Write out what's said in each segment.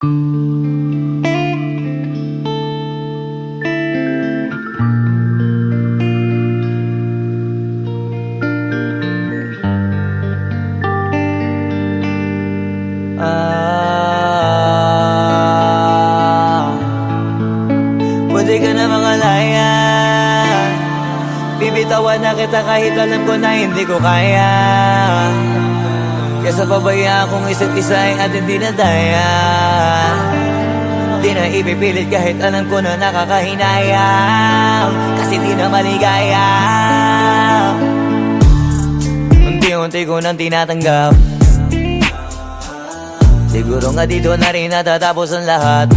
Pwede ka na makalaya. Bibitawan na kita kahit alam ko na hindi ko kaya. Kesa pabayaan kung isa't isa ay ating dinadaya. Di na ipipilit kahit alam ko na nakakahinayang, kasi di na maligaya. Unti-unti ko nang tinatanggap. Siguro nga dito na rin natatapos ang lahat.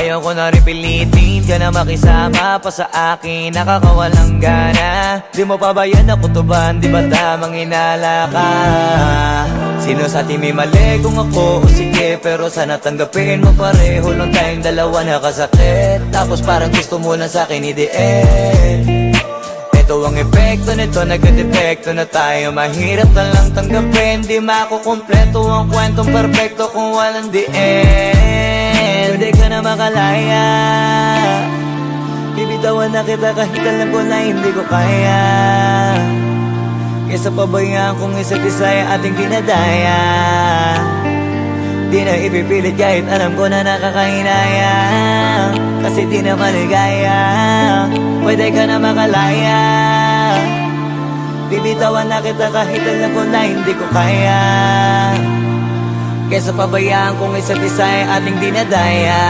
Ayaw ko na rin pilitin ka na makisama pa sa akin, nakakawalang gana. Di mo pa ba yan nakutuban, di ba tamang inala ka? Sino sa atin may mali, kung ako o sige? Pero sana tanggapin mo pareho lang tayong dalawa nakasakit. Tapos parang gusto mo lang sa akin i-end. Ito ang epekto nito, nagka-depekto na tayo. Mahirap na lang tanggapin, di makukumpleto ang kwentong perfecto kung walang the end. Pwede ka na makalaya. Bibitawan na kita kahit alam ko na hindi ko kaya. Kesa pabayaan kung isa't isa ay ating dinadaya. Di na ipipilit kahit alam ko na nakakahinaya, kasi di na maligaya. Pwede ka na makalaya. Bibitawan na kita kahit alam ko na hindi ko kaya. Kesa pabayaan kung isa't isa ay ating dinadaya.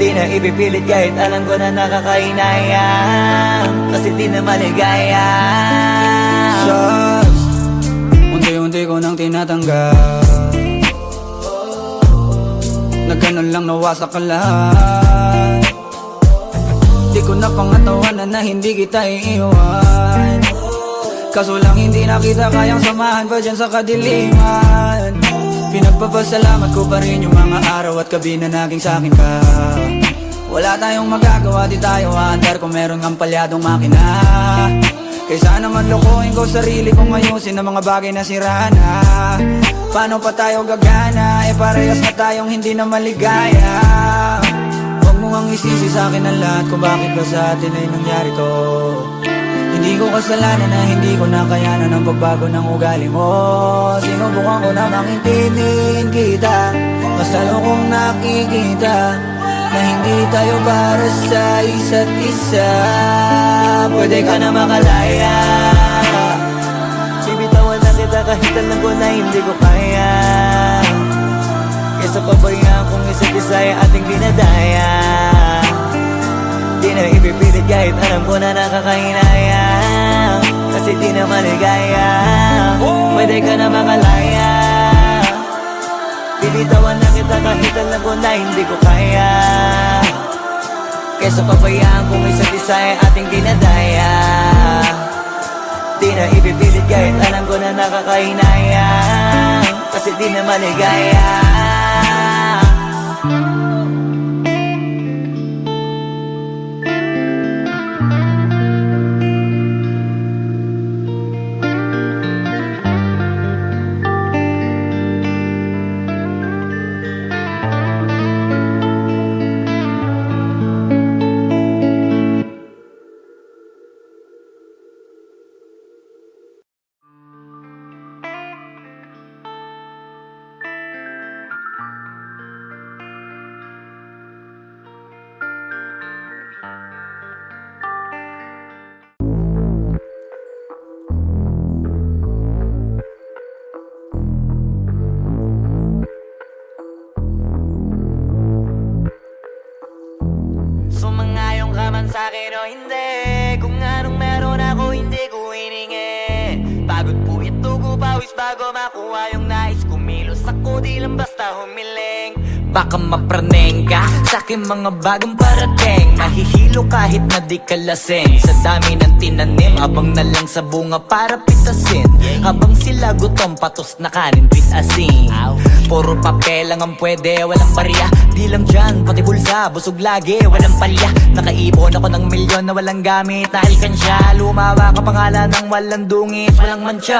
Di na ipipilit kahit alam ko na nakakahinaya, kasi di na maligaya. Shots, unti-unti ko nang tinatanggap. Na ganun lang nawasak ka lahat. Di ko na pangatawanan na hindi kita iiwan. Kaso lang hindi na kita kayang samahan pa dyan sa kadiliman. Pinagpapasalamat ko pa rin yung mga araw at gabi na naging sa'kin ka. Wala tayong magagawa, di tayo aandar kung meron ng palyadong makina. Kaysa naman lokohin ko sarili kong ayusin ang mga bagay na sira na. Paano pa tayo gagana, parehas na tayong hindi na maligaya. Huwag mo ang isisi sa'kin ang lahat kung bakit ba sa atin ay nangyari to. Hindi ko kasalanan na hindi ko nakayanan ang pagbago ng ugali mo. Sinubukan ko na maintindihin kita, mas lalo kong nakikita na hindi tayo para sa isa't isa. Pwede ka na makalaya. Bibitawan na kita kahit alam ko na hindi ko kaya. Kesa pabayaan kung isa't isa ay ating dinadaya. Di na ipipilit kahit alam ko na nakakahinaya, kasi di na maligaya. Pwede ka na makalaya. Bibitawan na kita kahit alam ko na hindi ko kaya. Kesa pabayaan kung isa't isa ay ating dinadaya. Di na ipipilit kahit alam ko na nakakahinaya, kasi di na maligaya. Sumangayong ka man sa'kin o hindi, kung anong meron ako hindi ko hiningi. Pagod po ito ko pawis bago makuha yung nais. Kumilos ako di lang basta humiling. baka mapraneng ka sa aking mga bagong parating. Mahihilo kahit na di ka lasing sa dami ng tinanim, habang na lang sa bunga para pitasin. Habang sila gutom, patos na kanin with asin. Puro papel lang ang pwede, walang barya. Di lang dyan, pati bulsa, busog lagi, walang palya. Nakaipon ako ng milyon na walang gamit na alkansya. Lumawa ka pangalan ng walang dungis, walang mancha.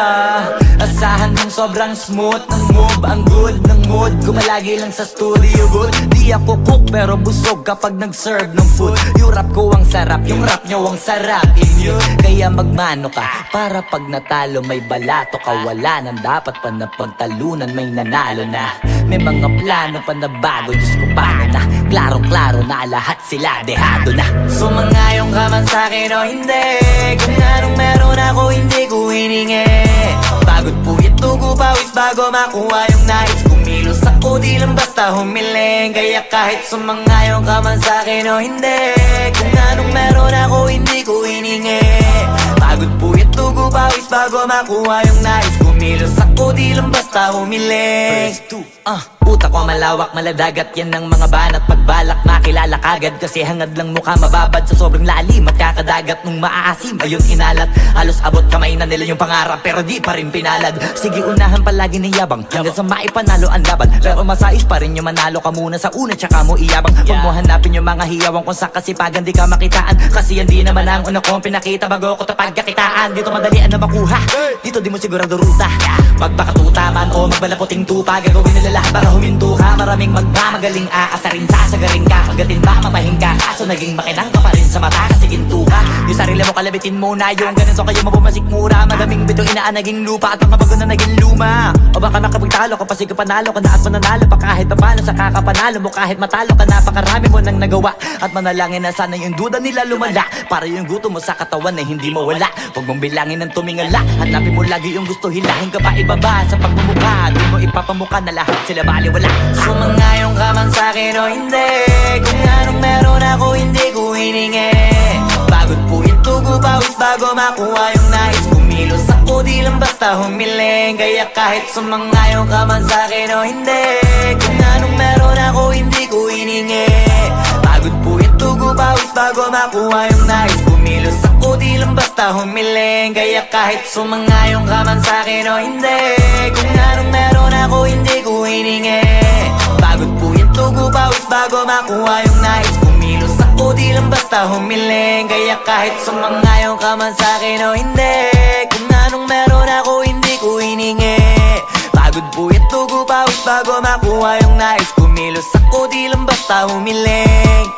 Asahan mong sobrang smooth ng move, ang good ng mood ko malagi lang sa studio good. Di ako cook pero busog kapag nag-serve ng food. Yung rap ko ang sarap, yung rap nyo ang sarap. Immune, kaya magmano ka para pag natalo may balato ka. Wala nang dapat pa na pagtalunan, may nanalo na. May mga plano pa na bago, Diyos ko paano na. Klarong-klaro na lahat sila dehado na. Sumangayong ka man sa'kin o hindi, kung anong meron ako hindi ko hiningi. Pagod puyat tugo pawis bago makuha yung nais. Kumilos ako di lang basta humiling. Kaya kahit sumangayong ka man sa'kin o hindi, kung anong meron ako hindi ko hiningi. Pagod puyat tugo pawis bago makuha yung nais. Kumilos ako di lang basta humiling. Utak ko malawak, maladagat yan ng mga banat. Pagbalak makilala kagad kasi hangad lang mukha mababad sa sobrang lalim at kakadagat nung maaasim. Ayun inalat, halos abot kamay na nila yung pangarap pero di pa rin pinalad. Sige unahan palagi ng yabang hanggang sa maipanalo ang laban. Pero masais pa rin yung manalo ka muna sa una tsaka mo iyabang. Huwag mo hanapin yung mga hiyawang kung sa kasipagan di ka makitaan. Kasi yan di naman ang una kong pinakita bago ko tapagkakitaan. Dito madalian na makuha, dito di mo sigurado ruta. Magbakatuta man o magbalaputing tupa, gagawin nila lahat para huminto ka. Maraming magmamagaling aasarin, sasagarin ka. Pagdating ba mapahing ka, kaso naging makinang ka pa rin sa mata kasi ginto ka. Yung sarili mo kalabitin muna, yung ganito kayo mabumasik mura. Madaming bitong inaan naging lupa at mga bago na naging luma. O baka makapagtalo ka pa sige panalo ka na at mananalo pa kahit papalo sa kakapanalo mo. Kahit matalo ka napakarami mo nang nagawa at manalangin na sana yung duda nila lumala para yung gutom mo sa katawan na hindi mawala. Huwag mong bilangin ng tumingala, hanapin mo lagi yung gusto, hilahin ka pa ibaba sa pagmumukha. Di mo ipapamuka na lahat sila baliwala. Sumangayong ka man sa'kin o hindi, kung anong meron ako hindi ko hiningi. Pagod puyat tugo pawis bago makuha yung nais. Kumilos ako di lang basta humiling. Kaya kahit sumangayong ka man sa'kin o hindi, kung anong meron ako hindi ko hiningi. Pagod puyat tugo pawis bago makuha yung nais. Kumilos ako di lang basta humiling. Kaya kahit sumangayong ka man sa'kin o hindi, kung anong meron ako hindi ko hiningi. Pagod puyat tugo pawis bago makuha yung nais. Kumilos ako di lang basta humiling. Kaya kahit sumangayong ka man sa'kin o hindi, kung anong meron ako hindi ko hiningi. Pagod puyat tugo pawis bago makuha yung nais. Kumilos ako di lang basta humiling.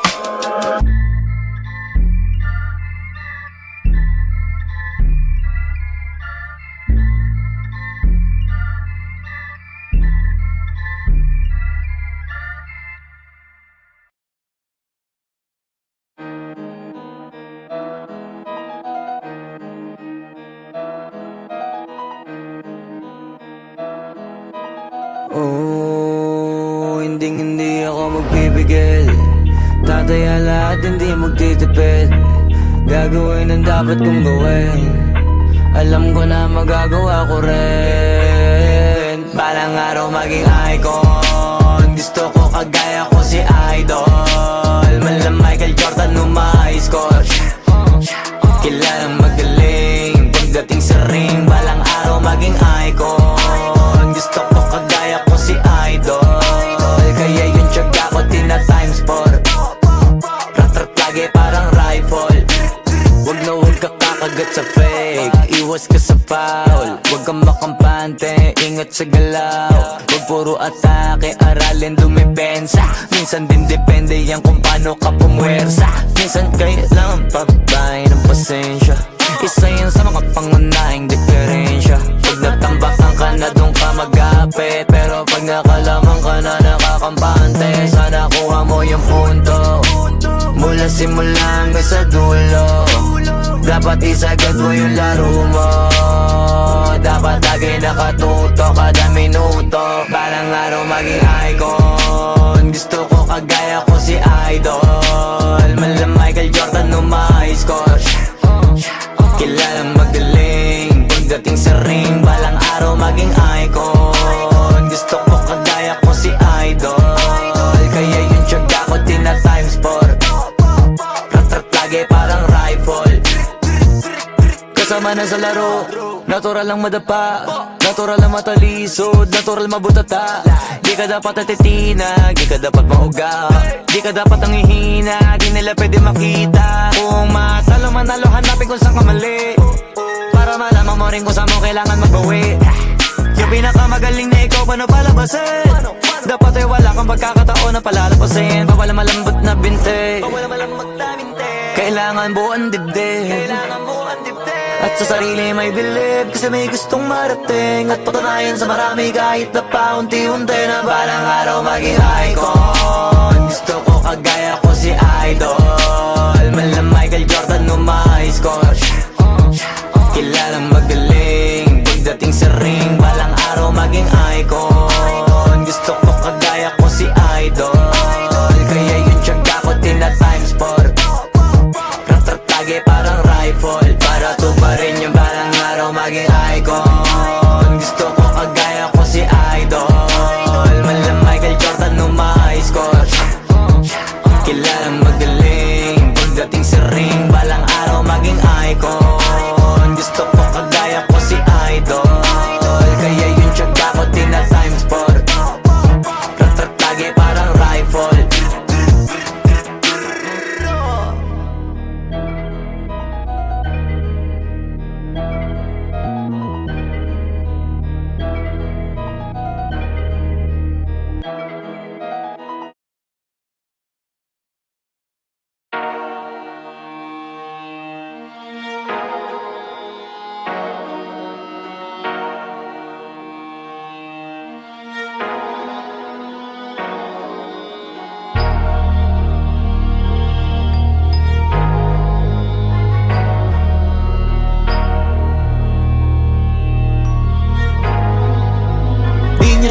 Oh, hindi ako magpipigil. Tataya lahat, hindi magtitipid. Gagawin ang dapat kong gawin. Alam ko na magagawa ko rin. Balang araw maging icon. Gusto ko kagaya ko si Idol. Malam Michael Jordan score. Kilalang magaling pagdating sa ring. Balang araw maging icon. Gusto ko kagaya ko si Idol. Kaya yung tiyaga ko tina-times 4. Rat-rat lagi parang rifle. Wag na wag ka kakagat sa fake. Iwas ka sa foul. Wag kang makampante, ingat sa galaw. Wag puro atake, aralin dumipensa. Minsan din depende yan kung paano ka pumwersa. Minsan kailangan pagbay ng pasensya. Isa yan sa mga pangunahing diferensya. Pag natambakan ka na doon ka mag-apit, pero pag nakalaman ka na nakakampante, sana kuha mo yung punto. Mula simula hanggang sa dulo, dapat isagad mo yung laro mo. Dapat lagi nakatuto kada minuto. Balang araw maging icon. Gusto ko kagaya ko si Idol. Malam Michael Jordan score. Kilalang magaling pagdating sa ring. Balang araw maging icon. Gusto ko kagaya ko si Idol. Kaya yung tiyaga ko tina times 4. Rat-rat lagi parang rifle. Kasama na sa laro, natural lang madapa, natural lang matalisod, natural mabutata. Di ka dapat natitinag, di ka dapat mauga, di ka dapat ang ihina, di nila pwede makita. Kung matalo manalo, hanapin kung saan ka mali, para malaman mo rin kung saan mo kailangan magbawi. Yung pinakamagaling na ikaw, paano palabasin? Dapat ay wala kang pagkakataon na palalapasin. Bawal malambot na binte, kailangan buuan dibdib, at sa sarili may believe, kasi may gustong marating at patunayan sa marami kahit na paunti-unti na balang araw maging icon. Gusto ko kagaya ko si Idol, mala Michael Jordan no my score. Kilalang magaling pagdating sa ring, balang araw maging icon. Gusto ko kagaya ko si Idol, kaya yung tiyaga ko tina times 4. Rat-rat lagi parang rifle, para tuparin yung balang araw maging icon. Gusto ko kagaya ko si Idol, mala Michael Jordan no my score. Kilalang magaling pagdating sa ring, balang araw maging icon. Gusto ko kagaya ko si Idol, kaya yung tiyaga ko tina times 4. Rat-rat lagi parang rifle.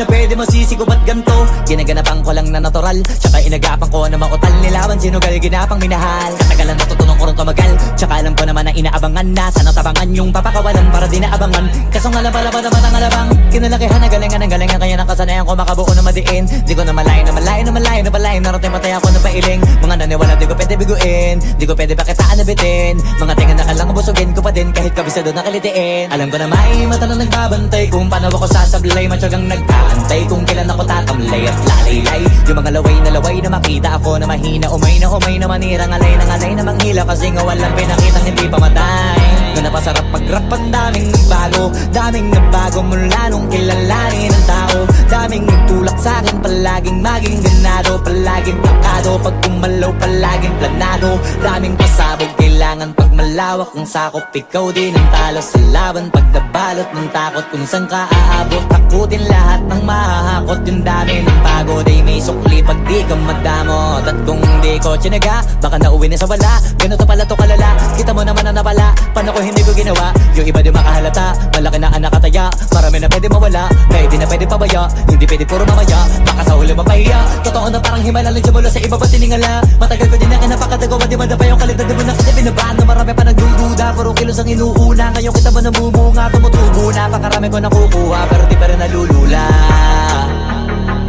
Pwede masisi ko ba't ganto? Ginaganapan ko lang na natural, tsaka inagapan ko na makutal. Nilawan sinugal, ginapang minahal. Katagalan natutunan ko rin tumagal, tsaka alam ko naman na inaabangan na. Sana tabangan yung papakawalan para di naabangan. Kaso nga lang pala ba naman ang alabang kinalakihan na galingan ng galingan, kaya nakasanayan ko makabuo na madiin. Di ko na malayo na malayo na malayo na malayo. Narating matay ako na pailing. Mga naniwala di ko pwede biguin, di ko pwede pakitaan na bitin. Mga tingan na kalang busugin ko pa din kahit kabisado na kalitiin. Alam ko na may mata na nagbabantay kung paano ako sasablay. Matyagang nagkaantay kung kailan ako tatamlay at lalaylay. Yung mga laway na makita ako na mahina, umay na manira, ngalay na manghila, kasi nga walang pinakitang hindi pamatay. Na napasarap mag-rap, ang daming nagbago mula nung kilalanin ang tao. Daming nagtulak sa'kin, palaging maging ganado, palaging plakado, pag kumalaw palaging planado. Daming pasabog, kailangan pag malawak ang sakop, ikaw din ang talo sa laban. Pag nabalot ng takot kung saan ka aabot, takutin lahat ng mahahakot. Yung dami ng pagod ay may sukli pag di ka madamot. At kung di ko tsinaga, baka nauwi na sa wala. Ganito pala to kalala, kita mo naman na napala. Paano ko hindi ko ginawa? Yung iba di makahalata, malaki na ang nakataya. Marami na pwede mawala, kaya di na pwede pabaya. Hindi pwede puro mamaya, baka sa huli mapahiya. Totoo na parang himala lang siya mula sa iba ba tiningala. Matagal ko din na kinapakatagawa, di man na pa yung kalidad. Di mo na kita binabaan na marami pa nagdududa. Puro kilos ang inuuna, ngayon kita ba namumunga? Tumutubo na, pakarami ko nakukuha, pero di pa rin nalulula.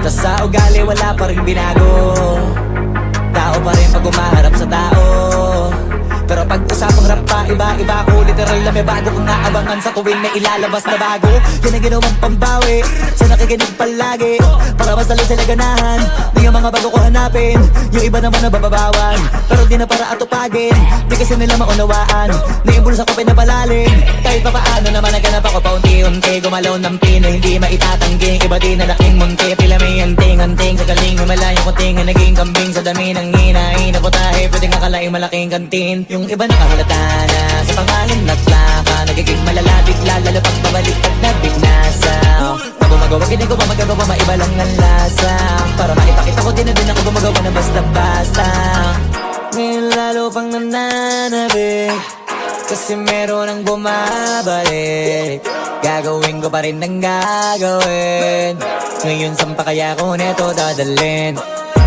Tas sa ugali wala pa rin binago, tao pa rin pag umaharap sa tao. Pero pag usapang rap pa, iba-iba ko. Literal na may bago kong naabangan sa tuwing may ilalabas na bago. Yan ang ginawang pambawi sa nakikinig palagi, para mas lalo sila ganahan na yung mga bago ko hanapin. Yung iba naman nababawan, pero di na para atupagin. Di kasi nila maunawaan na yung bulsa ko pinapalalim. Kahit pa paano naman naganap ako paunti-unti, gumalaw ng pino, hindi maitatangging. Iba di na laking munti, pila may anting-anting. Sa galing malayong kunting na naging kambing. Sa dami ng hinahin na putahe, pwedeng akalaing malaking kantin. Yung iba nakahalata na sa pangalan at plaka, nagiging malala bigla, lalo pag babalik at nabignasa. Pag gumagawa, hindi ko pa magagawa, maiba lang ang lasa. Para maipakita ko din na din ako gumagawa na basta-basta. Ngayon lalo pang nananabik, kasi meron ang bumabalik. Gagawin ko pa rin ang gagawin. Ngayon saan pa kaya ko neto dadalhin?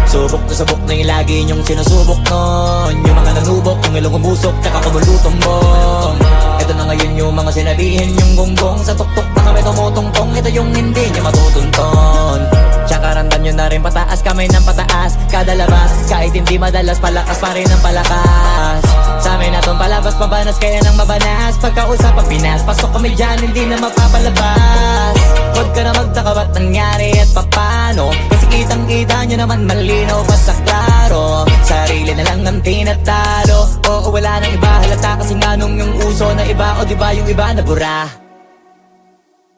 Subok na subok na yung lagi niyong sinusubok nun. Yung mga nanubok, yung ilong umusok, tsaka kumulutong bong. Ito na ngayon yung mga sinabihin yung gonggong. Sa tuktok na kami tumutungtong, ito yung hindi niya matutunton. Tsaka randam nyo na rin pataas kami kamay ng pataas, kada labas, kahit hindi madalas, palakas pa rin ang palakas. Sa amin natong palabas, pabanas, kaya nang mabanas. Pagkausap ang Pinas, pasok kami dyan, hindi na mapapalabas. Huwag ka na magtaka ba't nangyari at papano, kasi kitang-kita nyo naman malinaw pa sa klaro. Sarili na lang ang tinatalo, oo wala nang iba, halata kasi nga nung yung uso na iba, o diba yung iba nabura.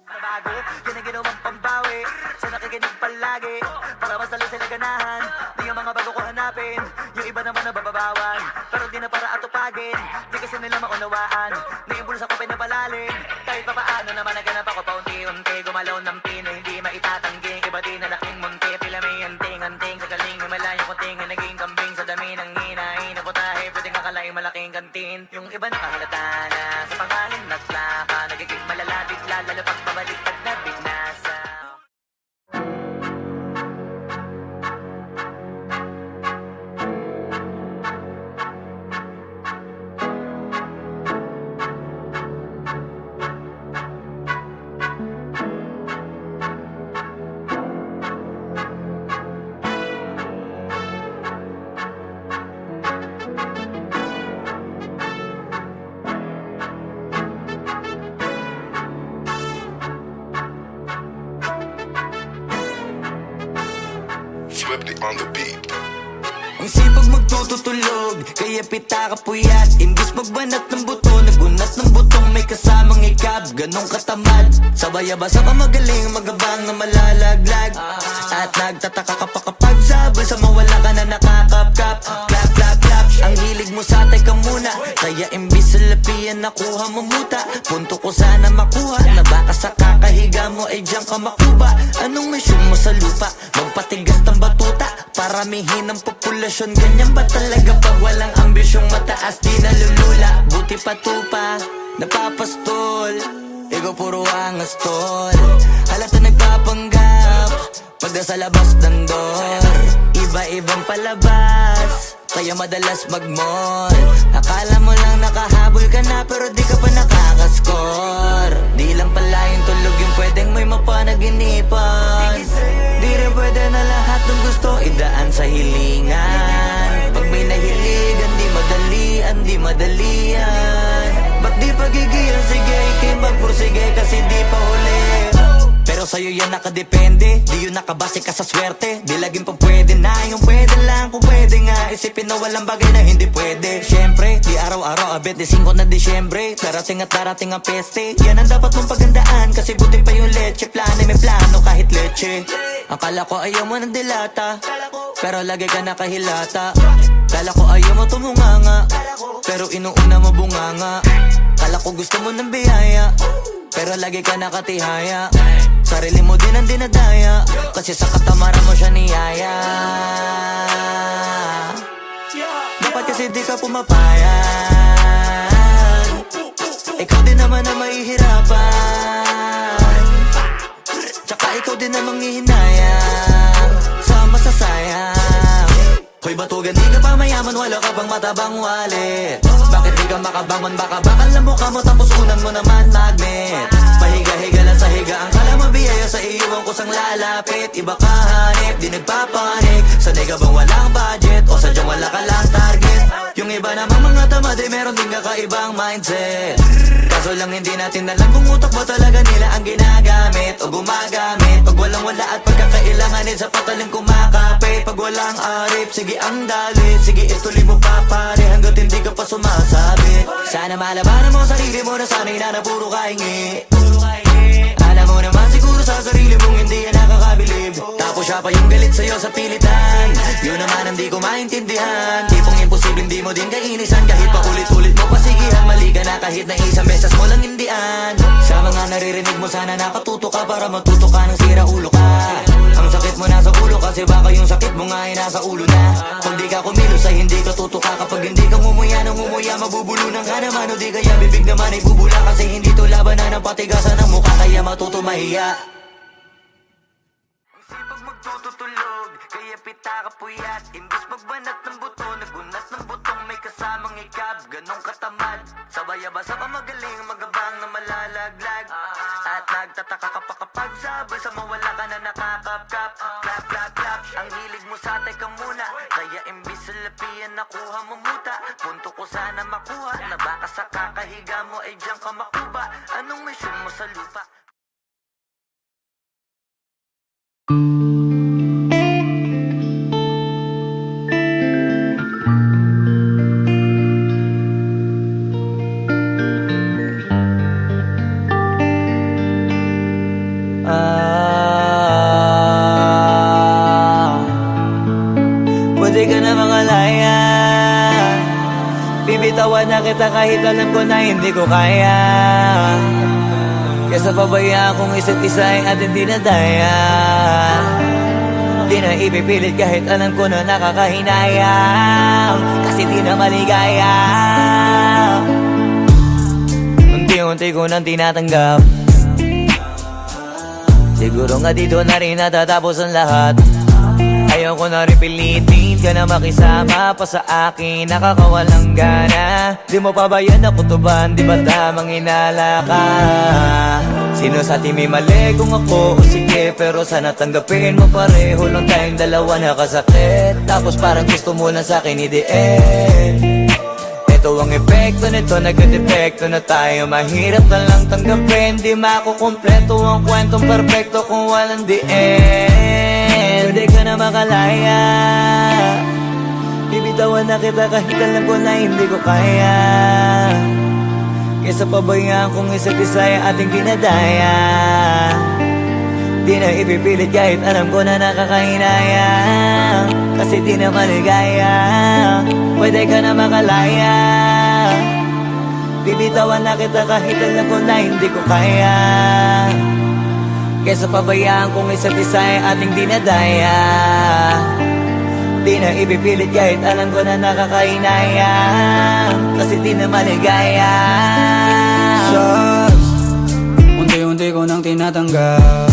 Bago, yan ang ginawang pambawi, sa nakikinig palagi, para mas lalo sila ganahan. Di yung mga bago ko hanapin, yung iba naman na bababawan, pero di na para atupagin, di kasi nila maunawaan. Naiimbulos ako pinapalalim, kahit pa paano naman naganap ako paunti-unti. Gumalaw ng pino, hindi maitatangging, iba din na laking munti. Pila may anting-anting, sa galing may malayo kunting, naging kambing sa dami ng hinahin na putahe, pwedeng akalaing malaking kantin. Yung iba nakahalata na, sa pangalan naglaka, nagiging malala bigla, lalo pag pabaliktad na bignasa. Swifty on the beat. Ang sipag magtututulog, kaya pita ka puyat. Imbis magbanat ng buto, nagunat ng butong may kasamang ikab. Ganong katamad, sabay-abasa pa magaling, magabang na malalaglag. At nagtataka ka pa kapag sabay sa mawala ka na nakakapkap. Clap, clap, clap, ang hilig mo sa teka muna, kaya imbis sa lapian nakuha mo muta. Punto ko sana makuha, na baka sa kakahiga mo ay diyan ka makuba. Anong mission mo sa lupa? Magpatigas ng batuta, paramihin ang populasyon. Ganyan ba talaga pag walang ambisyong mataas? Di nalulula, buti patupa, napapastol. Ikaw puro angas tol, halata nagpapanggap pag nasa labas ng door. Iba-ibang palabas, kaya madalas mag-mall. Akala mo lang nakahabol ka na, pero di ka pa nakakascore. Di lang pala yung tulog yung pwedeng may mapanaginipan. Di rin pwede na lahat ng gusto idaan sa hilingan. Pag may nahiligan, di madalian, di madalian. Ba't di pagigilan, sige, ikay magpursige kasi di pa huli. Pero sa'yo yan nakadepende, di yun nakabase ka sa swerte. Di laging pa pwede na, yung pwede lang kung pwede nga. Isipin na walang bagay na hindi pwede. Siyempre, di araw-araw, 25 na Disyembre. Darating at darating ang peste, yan ang dapat mong pagandaan. Kasi buti pa yung leche, plano may plano kahit leche. Akala ko ayaw mo ng dilata, pero lagi ka nakahilata. Kala ko ayaw mo tumunganga, pero inuuna mo bunganga. Kala ko gusto mo ng biyaya, pero lagi ka nakatihaya. Sarili mo din ang dinadaya, kasi sa katamaran mo siya niyaya. Dapat kasi di ka pumapayag, ikaw din naman na mahihirapan. Tsaka ikaw din na manghihinayang sa masasayang. Hoy batugan, di ka pa mayaman, wala ka pang matabang wallet. Bakit di ka makabangon, baka bakal na mukha mo, tapos unan mo naman magnet. Pahiga-higa lang sa higa, ang kala mabiyaya sa iyo ang kusang lalapit. Iba ka hanip, di nagpapanik. Sanay ka bang walang budget, o sadyang wala ka lang target? Yung iba namang mga tamad, meron din kakaibang mindset. Kaso lang hindi natin alam kung utak ba talaga nila ang ginagamit o gumagamit. Pag walang wala at pagkakailanganin sa patalim kumakapit. Pag walang arip, sige ang dali, sige ituloy mo pa pare hanggat hindi ka pa sumasabi. Sana malabanan mo sarili mo na sanay na puro kahingi. Alam mo naman siguro sa sarili mong hindi yan nakakabilib. Tapos siya pa yung galit sa'yo sa pilitan. Yun naman ang di ko maintindihan. Tipong imposible hindi mo din kainisan, kahit pa ulit-ulit mo pasigihan. Mali ka na kahit na isang beses mo lang hindian. Sa mga naririnig mo sana nakatuto ka para matuto ka ng sira ulo ka. Ang sakit mo nasa ulo kasi baka yung sakit mo nga ay nasa ulo na. Kung di ka kumilos ay hindi ka tutuka. Kapag hindi ka ngumuya ng ngumuya, mabubulunan ka naman. O di kaya bibig naman ay bubula, kasi hindi to labanan ng patigasan ng mukha, kaya matuto mahiya. Ang sipag magtututulog, kaya pita ka puyat. Imbis magbanat ng buto, nagunat ng butong may kasamang ikab. Ganong katamad, sabay-abasa pa magaling, magabang na malalaglag. At nagtataka ka pa kapag sabay sa mawala ka na nakakapkap. Clap, clap, clap, ang hilig mo terapiya nakuha mo muta. Punto ko sana makuha na baka sa kakahiga mo ay diyan ka makuba. Anong mission mo sa lupa? Pwede ka na makalaya. Bibitawan na kita kahit alam ko na hindi ko kaya. Kesa pabayaan kung isa't isa ay ating dinadaya. Di na ipipilit kahit alam ko na nakakahinayang. Kasi di na maligaya. Unti-unti ko nang tinatanggap. Siguro nga dito na rin natatapos ang lahat. Ayaw ko na rin pilitin ka na makisama pa sa akin, nakakawalang gana. Di mo pa ba yan nakutuban, di ba tamang inala ka? Sino sa atin may mali kung ako o sige, pero sana tanggapin mo pareho lang tayong dalawa nakasakit. Tapos parang gusto mo na sa akin i-end. Ito ang epekto nito, nagka-depekto na tayo. Mahirap na lang tanggapin, di makukumpleto ang kwentong perfecto kung walang the end. Pwede ka na makalaya. Bibitawan na kita kahit alam ko na hindi ko kaya. Kesa pabayaan kung isa't isa ay ating dinadaya. Di na ipipilit kahit alam ko na nakakahinaya. Kasi di na maligaya. Pwede ka na makalaya. Bibitawan na kita kahit alam ko na hindi ko kaya. Kesa pabayaan kung isa't isa ay ating dinadaya. Di na ipipilit kahit alam ko na nakakahinaya. Kasi di na maligaya. Shots, unti-unti ko nang tinatanggap.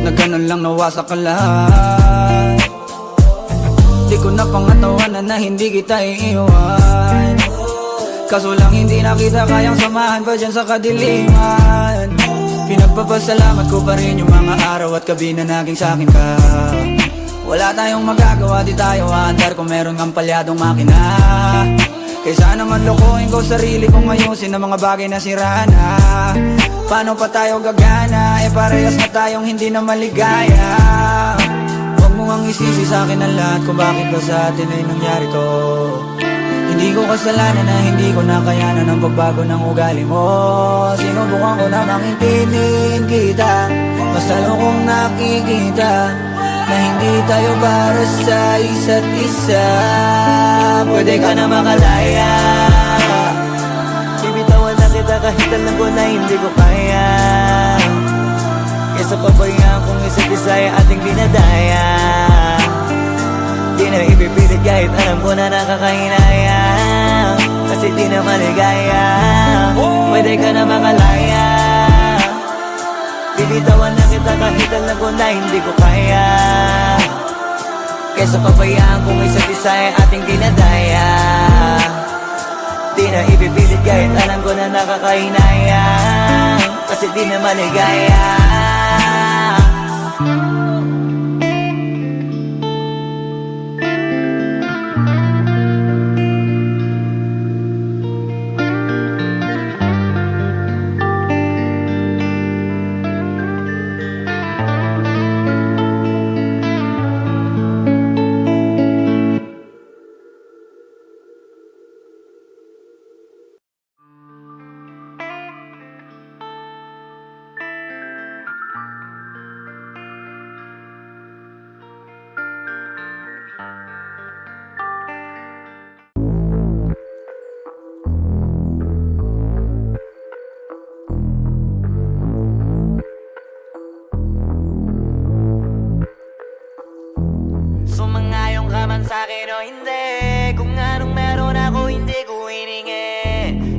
Na ganun lang nawasak ka lahat. Di ko na pangatawanan na hindi kita iiwan. Kaso lang hindi na kita kayang samahan pa dyan sa kadiliman. Pinagpapasalamat ko pa rin yung mga araw at gabi na naging sa'kin ka. Wala tayong magagawa, di tayo aandar kung meron kang palyadong makina. Kaysa naman lokohin ko sarili kong ayusin ang mga bagay na sira na. Paano pa tayo gagana, eh parehas na tayong hindi na maligaya. Huwag mo ang isisi sa'kin ang lahat kung bakit ba sa atin ay nangyari to. Hindi ko kasalanan na hindi ko nakayanan ang pagbago ng ugali mo. Sinubukan ko na maintindihin kita, basta lang kong nakikita na hindi tayo para sa isa't isa. Pwede ka na makalaya. Bibitawan na kita kahit alam ko na hindi ko kaya. Kesa pabayaan kung isa't isa ay ating dinadaya. Di na ipipilit kahit alam ko na nakakahinaya. Kasi di na maligaya. Pwede ka na makalaya. Bibitawan na kita kahit alam ko na hindi ko kaya. Kesa pabayaan kung isa't isa ay ating dinadaya. Di na ipipilit kahit alam ko na nakakahinaya. Kasi di na maligaya. Sumangayong ka man sa'kin o hindi, kung anong meron ako hindi ko hiningi.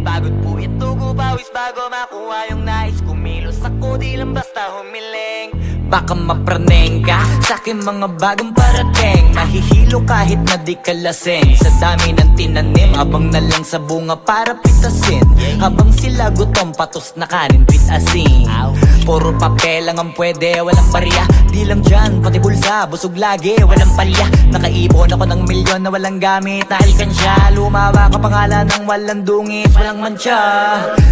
Pagod po ito ko pawis bago makuha yung nais. Kumilos ako di lang basta humiling. baka mapraneng ka sa aking mga bagong parating. Mahihilo kahit na di ka lasing sa dami ng tinanim, abang na lang sa bunga para pitasin. Habang sila gutom, patos na kanin pitasin. Puro papel lang ang pwede, walang barya. Di lang dyan, pati bulsa, busog lagi, walang palya. Nakaipon ako ng milyon na walang gamit na alkansya. Lumawa ka pangalan ng walang dungis, walang mancha.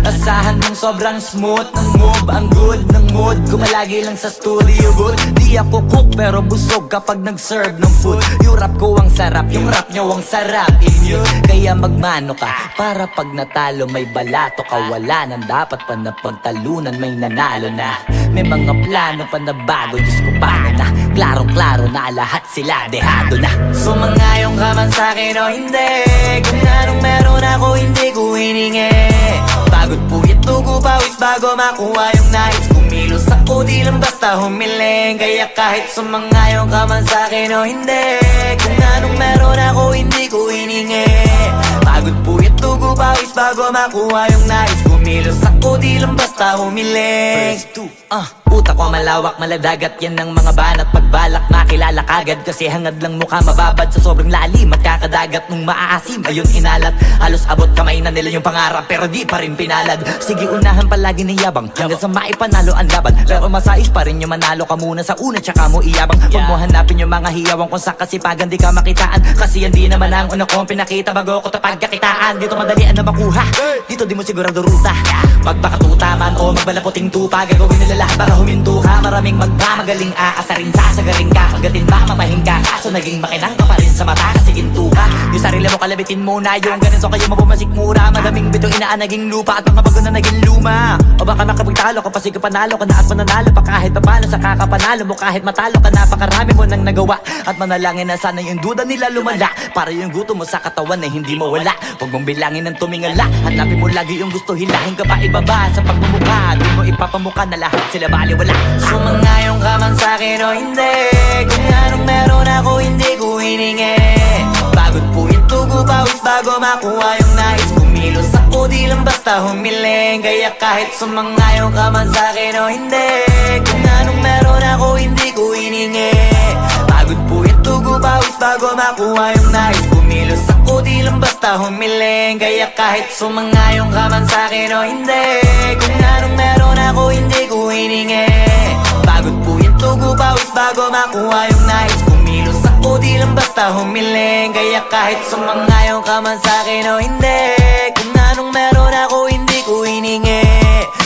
Asahan mong sobrang smooth ng move, ang good ng mood. Kumalagi lang sa studio good. Di ako cook pero busog kapag nag-serve ng food. Yung rap ko ang sarap, yung rap nyo ang sarap. Immune, kaya magmano ka para pag natalo may balato ka. Wala nang dapat pa na pagtalunan, may nanalo na. May mga plano pa na bago, Diyos ko paano na. Klarong-klaro na lahat sila dehado na. Sumangayong ka man sa'kin o hindi, kung anong meron ako hindi ko hiningi. Pagod puyat tugo pawis bago makuha yung nais. Kumilos ako di lang basta humiling. Kaya kahit sumangayong ka man sa'kin o hindi, kung anong meron ako hindi ko hiningi. Pagod puyat tugo pawis bago makuha yung nais. Kumilos ako di lang basta humiling. Utak ko malawak, maladagat yan ng mga banat. Pagbalak makilala kagad kasi hangad lang mukha mababad sa sobrang lalim at kakadagat nung maaasim. Ayun inalat, halos abot kamay na nila yung pangarap pero di pa rin pinalad. Sige unahan palagi ni yabang hanggang sa maipanalo ang laban. Pero masais pa rin yung manalo ka muna sa una tsaka mo iyabang. Huwag mo hanapin yung mga hiyawang kung sa kasipagan di ka makitaan. Kasi yan di naman ang una kong pinakita bago ko tapagkakitaan. Dito madalian na makuha, dito di mo sigurado ruta. Magpakatuta man o magbalaputing tupa, gagawin nila lahat para huminto ka. Maraming magmamagaling aasarin, sasagarin ka, kagatin ba mamahin ka. Kaso naging makinang ka pa rin sa mata kasi ginto ka. Yung sarili mo kalabitin muna, yung ganito kayo mabumasik mura. Madaming bitong inaan naging lupa at mga bago na naging luma. O baka makapagtalo ka pa sige panalo ka na at mananalo pa kahit papano sa kakapanalo mo. Kahit matalo ka napakarami mo nang nagawa at manalangin na sana yung duda nila lumala para yung gutom mo sa katawan ay hindi mawala. Huwag mong bilangin ng tumingala, hanapin mo lagi yung gusto, hilahin ka pa ibaba sa pagmumukha. Di mo ipapamuka na lahat sila baliwala. Sumangayong ka man sa'kin o hindi, kung anong meron ako hindi ko hiningi. Pagod puyat tugo pawis bago makuha yung nais. Kumilos ako di lang basta humiling. Kaya kahit sumangayong ka man sa'kin o hindi, kung anong meron ako hindi ko hiningi. Pagod puyat tugo pawis bago makuha yung nais. Kumilos ako di lang basta humiling. Kaya kahit sumangayong ka man sa'kin o hindi, kung anong meron ako hindi ko hiningi. Pagod puyat tugo pawis bago makuha yung nais. Kumilos ako di lang basta humiling. Kaya kahit sumangayong ka man sa'kin o hindi, kung anong meron ako hindi ko hiningi.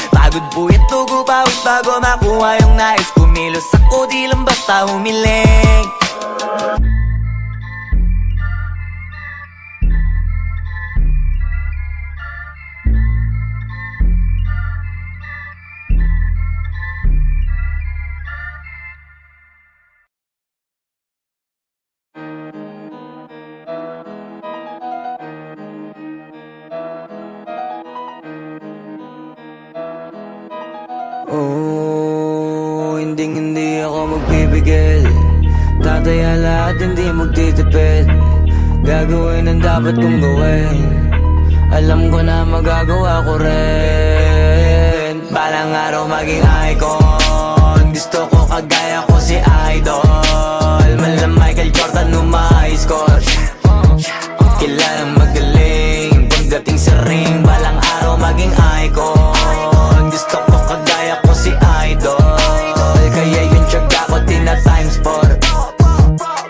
Pagod puyat tugo pawis bago makuha yung nais. Kumilos ako di lang basta humiling. Oh, hindi ako magpipigil. Tataya lahat, hindi magtitipid. Gagawin ang dapat kong gawin. Alam ko na magagawa ko rin. Balang araw maging icon. Gusto ko kagaya ko si Idol. Malam Michael Jordan score. Kilalang magaling pagdating sa ring. Balang araw maging icon. Gusto ko kagaya ko si Idol. Kaya yung tiyaga ko tina times 4.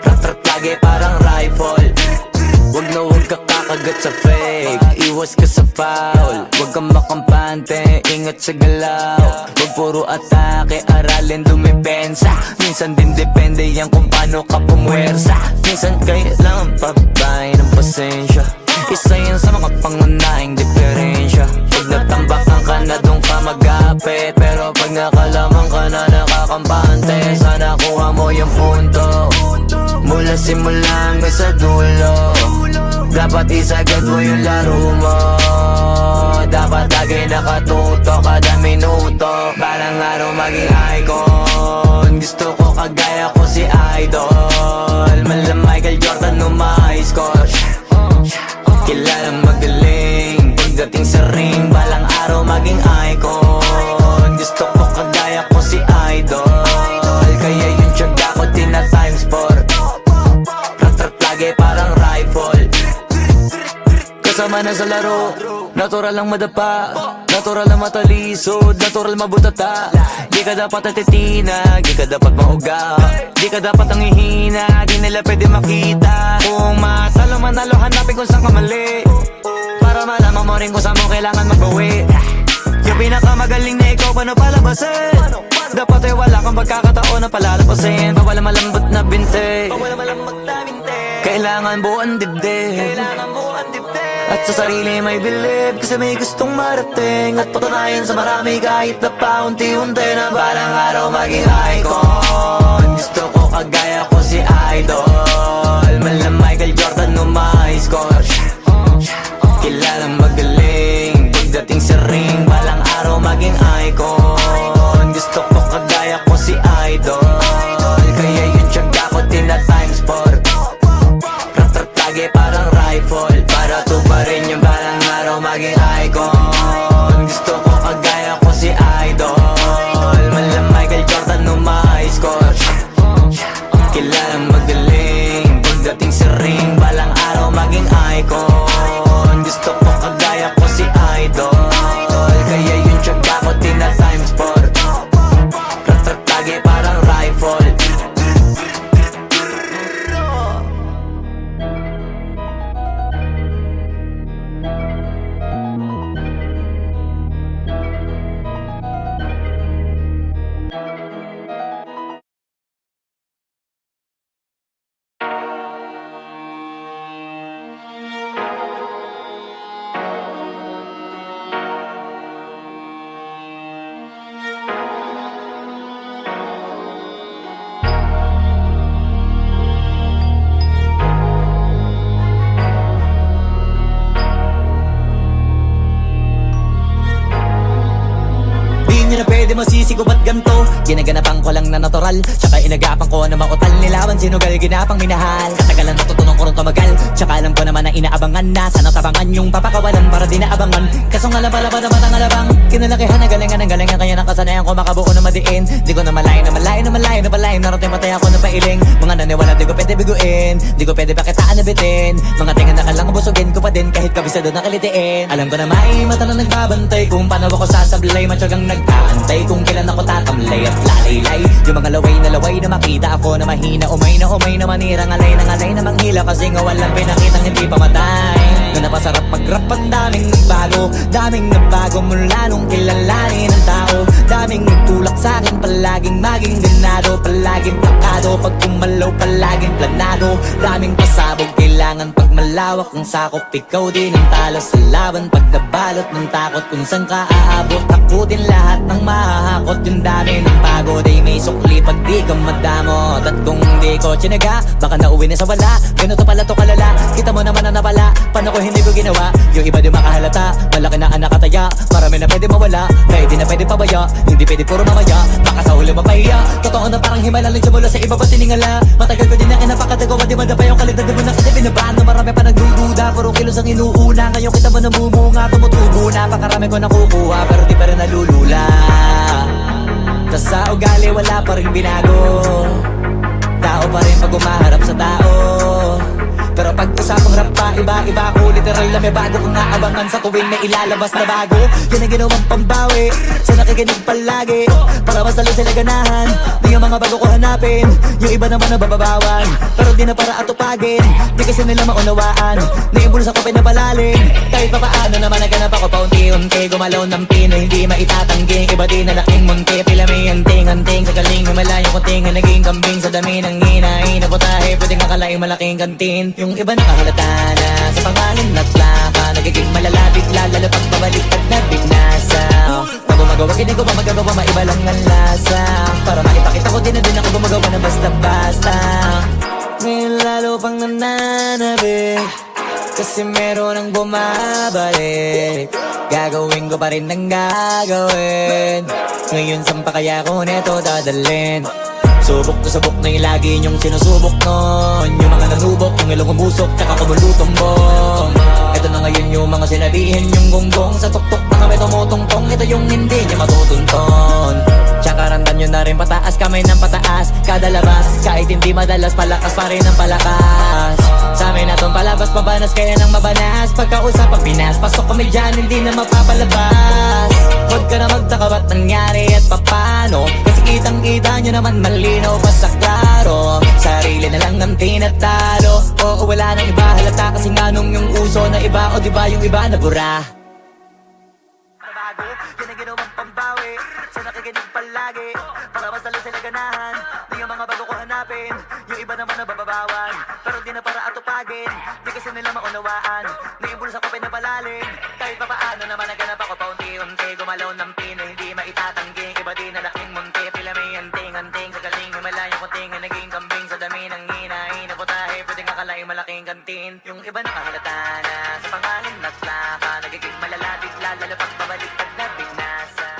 Rat-rat lagi parang rifle. Wag na wag ka kakagat sa fake. Iwas ka sa foul. Wag kang makampante, ingat sa galaw. Wag puro atake, aralin dumipensa. Minsan din depende yan kung paano ka pumwersa. Minsan kailangan pabay ng pasensya. Isa yan sa mga pangunahing diferensya. Pag natambakan ka na doon ka magapit, pero pag nakalaman ka na nakakampante, sana kuha mo yung punto. Mula simula hanggang sa dulo, dapat isagad mo yung laro mo. Dapat lagi nakatuto kada minuto. Balang araw maging icon. Gusto ko kagaya ko si Idol. Malam Michael Jordan nung ma-high score. Kilalang magaling pagdating sa ring. Balang araw maging icon. Gusto ko kagaya ko si Idol. na sa laro. Natural lang madapa, natural lang matalisod, natural mabutata. Di ka dapat atitina, di ka dapat mauga, di ka dapat ang ihina, di nila pwede makita. Kung matalo manalo, hanapin kung saan ka mali, para malaman mo rin kung saan mo kailangan magbawi. Yung pinakamagaling na ikaw, paano palabasin? Dapat ay wala kang pagkakataon na palalapasin. Bawal malambot na binte, kailangan buuan dibdib, at sa sarili may believe, kasi may gustong marating at patunayan sa marami kahit na paunti-unti na balang araw maging icon. Gusto ko kagaya ko si Idol, mala Michael Jordan no my score. Kilalang magaling pagdating sa ring, balang araw maging icon. Gusto ko kagaya ko si Idol, kaya yung tiyaga ko tina times 4. Lagi parang rifle, para tuparin yung balang araw maging icon. Gusto ko kagaya ko si Idol, mala Michael Jordan no my score. Kilalang magaling pagdating sa ring, balang araw maging icon. Gusto ko kagaya ko si Idol, kaya yung tiyaga ko tina times 4. Lagi parang rifle. Pwede masisi ko ba't ganto? Ginaganapan ko lang na natural, tsaka inagapan ko na makutal. Nilawan sinugal, ginapang minahal. Katagalan natutunan ko rin tumagal, tsaka alam ko naman na inaabangan na sana tabangan yung papakawalan para di naabangan. Kaso nga labala ba naman ang alabang kinalakihan na galingan ng galingan, kaya nakasanayan ko makabuo na madiin. Di ko na malayo na malayo na malayo na malayo, narating matay ako ng pailing. Mga naniwala di ko pwede biguin, di ko pwede pakitaan na bitin. Mga tingan na kalang busugin ko pa din kahit kabisado na kalitiin. Alam ko na may mata na nagbabantay kung paano ako sasablay, matyagang nag-aantay kung kailan ako tatamlay at lalaylay. Yung mga laway na makita ako na mahina, umay na manira, ngalay na manghila, kasi nga walang pinakitang hindi pa matay. Na napasarap mag-rap, ang daming nagbago mula nung kilalanin ang tao. Daming nagtulak sa'kin, palaging maging ganado, palaging plakado, pag kumalaw palaging planado. Daming pasabog, kailangan pag malawak ang sakop, ikaw din ang talo sa laban. Pag nabalot ng takot kung saan ka aabot, ako din lahat ng mahahakot. Yung dami ng pagod ay may sukli pag di ka madamot. At kung di ko tsinaga, baka nauwi na sa wala. Ganito pala to kalala, kita mo naman na napala, paano ko hindi ko ginawa? Yung iba di makahalata, malaki na ang nakataya, marami na pwede mawala, kaya di na pwede pabaya, hindi pwede puro mamaya, baka sa huli mapahiya. Totoo na parang himala lang siya mula sa iba pa tiningala. Matagal ko din na kinapakatagawa, di madapa yung kalidad, di mo na kita binabaan. Marami pa nagdududa, puro kilos ang inuuna. Ngayon kita mo namumunga, tumutubo na, pakarami ko nakukuha, pero di pa rin nalulula. Tas sa ugali wala pa rin binago, tao pa rin pag umaharap sa tao. Pero pag usapang rap pa, iba-iba ko, literal na may bago kong naabangan sa tuwing may ilalabas na bago. Yan ang ginawang pambawi sa nakikinig palagi, para mas lalo sila ganahan. Di yung mga bago ko hanapin, yung iba naman nabababawan, pero di na para atupagin. Di kasi nila maunawaan, naibulsa ko pinapalalim. Kahit pa paano naman naganap ako paunti-unti, gumalaw ng pino, hindi maitatanggi. Iba di na laking munti, pila may anting-anting, sa galing malayo kunting, naging kambing sa dami ng hinahin. Naputahe, pwedeng akalaing malaking kantin. Yung iba nakahalata na sa pangalan at plaka, nagiging malalapit lalo pag pabaliktad na binasa. Pag gumagawa, ginagawa, magagawa, maiba lang ang lasa, para maipakita ko din na din ako gumagawa na basta-basta. Ngayon lalo pang nananabik, kasi meron ang bumabalik. Gagawin ko pa rin ang gagawin. Ngayon saan pa kaya ko neto dadalhin? Subok to subok na yung lagi niyong sinusubok nun. Yung mga nanubok, yung ilong umusok, tsaka kumulutumbong. Ito na ngayon yung mga sinabihin yung gonggong, sa tuktok na kami tumutungtong. Ito yung hindi niya matutunton. Tsaka ramdam nyo na rin pataas, kamay ng pataas kada labas, kahit hindi madalas, palakas pa rin ang palakas. Sa amin na tong palabas, pabanas kaya nang mabanas. Pagkausap pag pinas, pasok kami dyan, hindi na mapapalabas. Huwag ka na magtaka ba't nangyari at papano, kasi kitang-kita nyo naman malinaw pa sa klaro. Sarili na lang ang tinatalo, oo wala nang iba halata, kasi nga nung yung uso na iba, o diba yung iba nabura. Bago, yan ang ginawang pambawi sa nakikinig palagi, para mas lalo sila ganahan. Di yung mga bago ko hanapin, yung iba naman nababawan, pero di na para atupagin, di kasi nila maunawaan. Naimbulsa ko pinapalalim, kahit pa paano naman naganap ako paunti-unti. Gumalaw ng pino, hindi maitatangging, iba din na laking munti. Pila may anting-anting, sa galing may malayong kunting, naging kambing sa dami ng hinahin na putahe, pwedeng akalaing malaking kantin. Yung iba nakahalata na sa pangalan at plaka, nagiging malalapit lalo pag babalik pag nabinasa.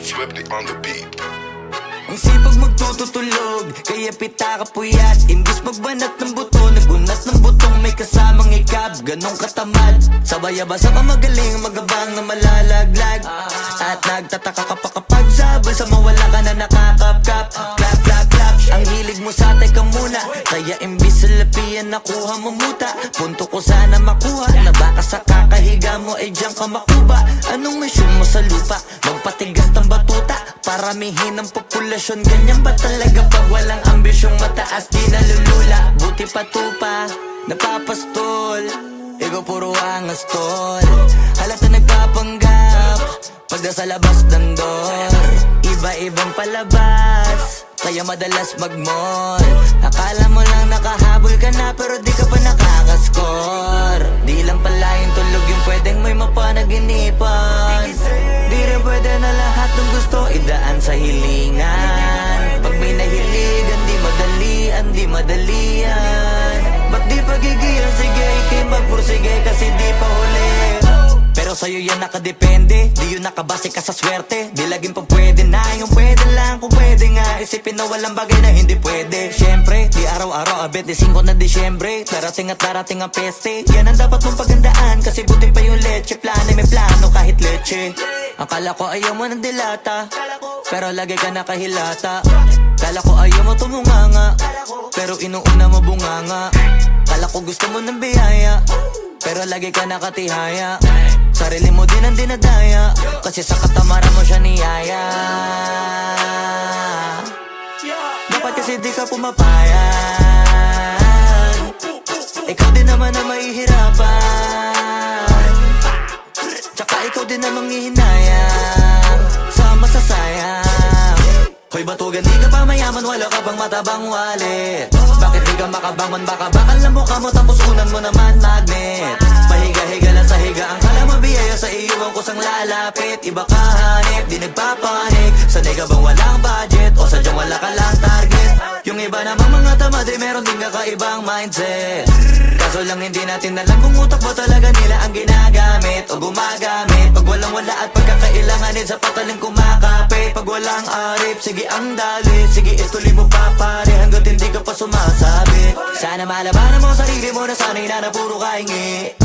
Swifty on the beat. Ang sipag magtutulog, kaya pita ka puyat. Imbis magbanat ng buto, nagunat ng butong may kasamang ikab. Ganong katamad, sabay-abasa pa magaling, magabang na malalaglag. At nagtataka ka pa kapag sabay sa mawala ka na nakakapkap. Clap, clap, clap, ang hilig mo sa teka muna, kaya imbis sa lapian nakuha mo muta. Punto ko sana makuha, na baka sa kakahiga mo ay diyan ka makuba. Anong mission mo sa lupa? Magpatigas ng batuta, paramihin ang populasyon. Ganyan ba talaga pag walang ambisyong mataas, di nalulula? Buti pa tupa, napapastol, ikaw puro angas tol. Halata nagpapanggap, pag nasa labas ng door, iba-ibang palabas, kaya madalas mag-mall. Akala mo lang nakahabol ka na, pero di ka pa nakakascore. Di lang pala yung tulog yung pwedeng may mapanaginipan. Di rin pwede na lahat ng gusto idaan sa hilingan. Pag may nahiligan, di madalian. Ba't di pagigilan, sige, ikay magpursige kasi di pa huli. Pero sa'yo yan nakadepende, di yun nakabase ka sa swerte. Di laging pa pwede na, yung pwede lang kung pwede nga. Isipin na walang bagay na hindi pwede. Siyempre, di araw-araw, 25 na Disyembre. Darating at darating ang peste, yan ang dapat mong pagandaan. Kasi buti pa yung leche, plano may plano kahit leche. Akala ko ayaw mo ng dilata, pero lagi ka nakahilata. Kala ko ayaw mo tumunganga, pero inuuna mo bunganga. Kala ko gusto mo ng biyaya, pero lagi ka nakatihaya. Sarili mo din ang dinadaya, kasi sa katamaran mo siya niyaya. Dapat kasi di ka pumapayag, ikaw din naman ang mahihirapan. Tsaka ikaw din ang manghihinayang sa masasayang. Hoy batugan, di ka pa mayaman, wala ka bang matabang wallet? Bakit di ka makabangon, baka bakal na mukha mo tapos unan mo naman magnet. Pahiga-higa lang sa higa, ang kala mabiyaya sa iyo ang kusang lalapit. Iba ka hanip, di nagpapanik, sanay ka bang walang budget o sadyang wala ka lang target? Yung iba namang mga tamad, meron din kakaibang mindset. Kaso lang hindi natin alam kung utak mo talaga nila ang ginagamit o gumagamit. Pag walang wala at pagkakailanganin sa pataling kumakapit. Pag walang arip, sige ang dali, sige ituloy mo pa pare hanggat hindi ka pa sumasabi. Sana malabanan mo sarili mo na sanay na puro kahingi.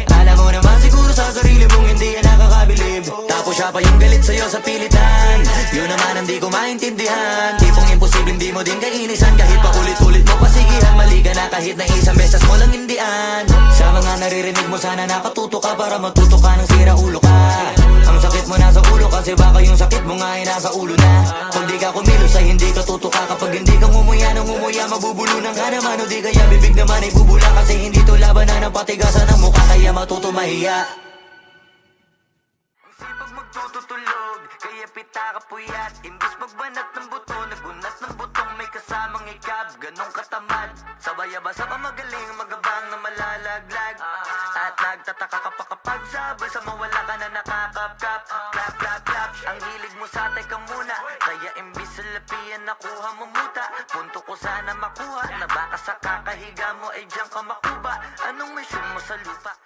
Alam mo naman siguro sa sarili mong hindi yan nakakabilib. Tapos siya pa yung galit sa'yo sa pilitan, yun naman ang di ko maintindihan. Tipong imposible hindi mo din kainisan, kahit pa ulit-ulit mo pasigihan. Mali ka na kahit na isang beses mo lang hindian. Sa mga naririnig mo sana nakatuto ka para matuto ka ng sira ulo ka. Ang sakit mo nasa ulo kasi baka yung sakit mo nga ay nasa ulo na. Kung di ka kumilos ay hindi ka tutuka. Kapag hindi ka ngumuya ng ngumuya, mabubulunan ka naman. O di kaya bibig naman ay bubula, kasi hindi to labanan ng patigasan ng mukha, kaya matuto mahiya. Ang sipag magtutulog, kaya pita ka puyat. Imbis magbanat ng buto, nagunat ng butong may kasamang ikab. Ganong katamad, sabay-abasa pa magaling, magabang na malalaglag. At nagtataka ka pa kapag sabay sa mawala ka na nakakapkap. terapiya nakuha mo muta. Punto ko sana makuha na baka sa kakahiga mo ay diyan ka makuba. Anong mission mo sa lupa?